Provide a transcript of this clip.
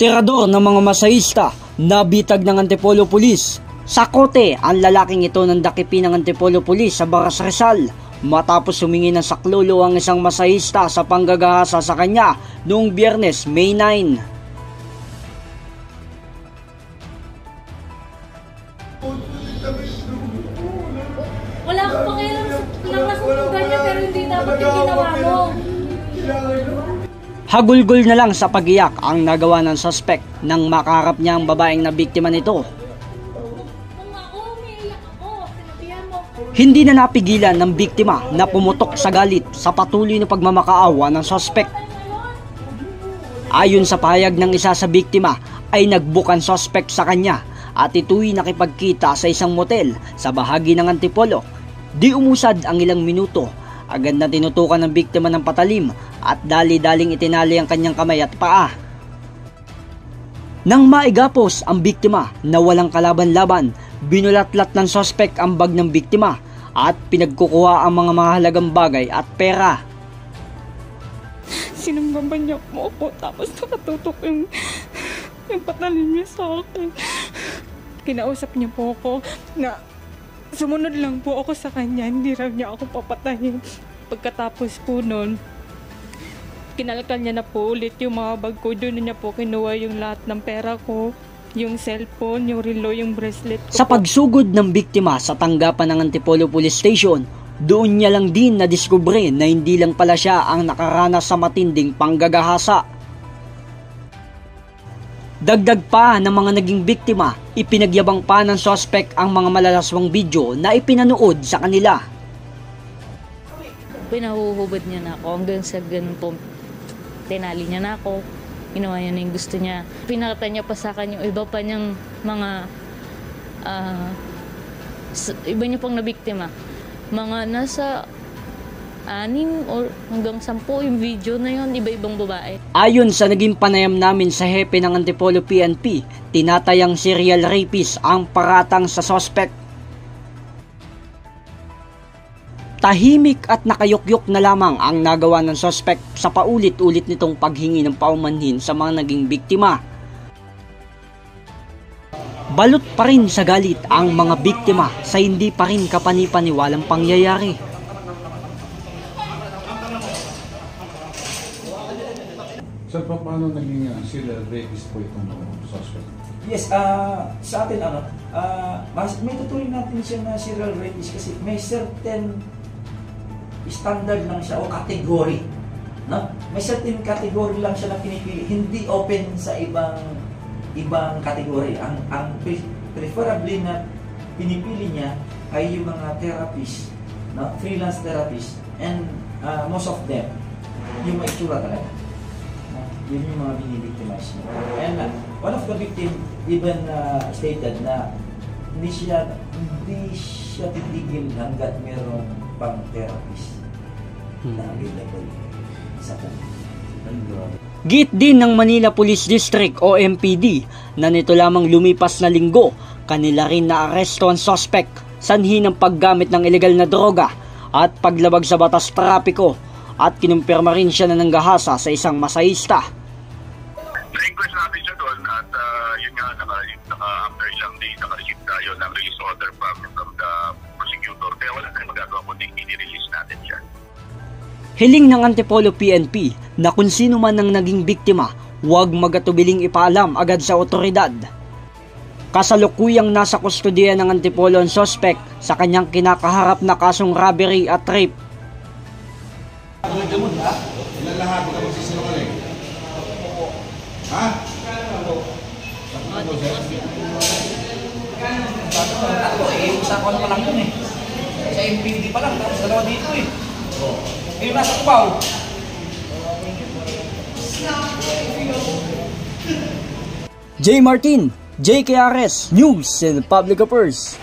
Tirador ng mga masahista, nabitag ng Antipolo Police. Sa kote, ang lalaking ito ng dakipi ng Antipolo Police sa Baras Rizal matapos humingi ng saklolo ang isang masahista sa panggagahasa sa kanya noong Biyernes, May 9. Wala akong pakialam sa nakasunugan niya pero hindi dapat yung ginawa mo. Hagulgol na lang sa pagiyak ang nagawa ng suspect nang makaharap niya ang babaeng na biktima nito. Kung ako, umiiyak ako. Sinabihan mo. Hindi na napigilan ng biktima na pumutok sa galit sa patuloy na pagmamakaawa ng suspect. Ayon sa pahayag ng isa sa biktima ay nagbukan suspect sa kanya at ito'y nakipagkita sa isang motel sa bahagi ng Antipolo. Di umusad ang ilang minuto, agad na tinutukan ng biktima ng patalim at dali-daling itinali ang kanyang kamay at paa. Nang maigapos ang biktima na walang kalaban-laban, binulatlat ng suspect ang bag ng biktima at pinagkukuha ang mga mahalagang bagay at pera. Sinunggaban niya po ako tapos nakatutok yung patalim niya sa akin. Kinausap niya po ako na sumunod lang po ako sa kanya, hindi raw niya ako papatayin. Pagkatapos po nun, kinalakal niya na po ulit yung mga bag ko. Doon niya po kinuha yung lahat ng pera ko, yung cellphone, yung relo, yung bracelet ko. Sa pagsugod ng biktima sa tanggapan ng Antipolo Police Station, doon niya lang din nadiskubre na hindi lang pala siya ang nakaranas sa matinding panggagahasa. Dagdag pa ng mga naging biktima, ipinagyabang pa ng suspect ang mga malalaswang video na ipinanood sa kanila. Pinahuhubad niya na ako hanggang sa ganun po. Tinali niya na ako, ginawa niya na yung gusto niya. Pinakita niya pa sa akin yung iba pa niyang mga, iba niya pang nabiktima. Mga nasa 6 or hanggang 10 yung video na yun, iba-ibang babae. Ayon sa naging panayam namin sa hepe ng Antipolo PNP, tinatayang serial rapist ang paratang sa suspect. Tahimik at nakayukyuk na lamang ang nagawa ng suspect sa paulit-ulit nitong paghingi ng paumanhin sa mga naging biktima. Balot pa rin sa galit ang mga biktima sa hindi pa rin kapani-paniwalang pangyayari. Sir, paano naging serial rapist po itong suspect? Yes, sa atin may tutuloy natin siya na serial rapist kasi may certain standard lang siya o category, no? May certain category lang siya na pinipili, hindi open sa ibang category. Ang preferably na pinipili niya ay yung mga therapist, no? Freelance therapist, and most of them yung may itsura talaga. Yun yung mga binibictimize niya. And one of the victim even stated na hindi siya titigil hanggat meron pang therapist na available sa kanya. Git din ng Manila Police District o MPD na nito lamang lumipas na linggo, kanila rin naaresto ang suspect sanhi ng paggamit ng ilegal na droga at paglabag sa batas trapiko at kinumpirma rin siya na nanggahasa sa isang masahista. Na-inquest natin siya doon at yun nga, after ilang days, naka-receive tayo ng release order from the prosecutor. Kaya wala tayong magagawa kundi i-release natin siya. Hiling ng Antipolo PNP na kung sino man ang naging biktima, huwag magatubiling ipaalam agad sa otoridad. Kasalukuyang nasa kustodiya ng Antipolo ang suspect sa kanyang kinakaharap na kasong robbery at rape. Ilalahad ka magsisinungaling? Ha? Isa ko na lang yun sa MPD pa lang, tapos dalawa dito yung nasa Cubao. J. Martin, JKRS News and Public Affairs.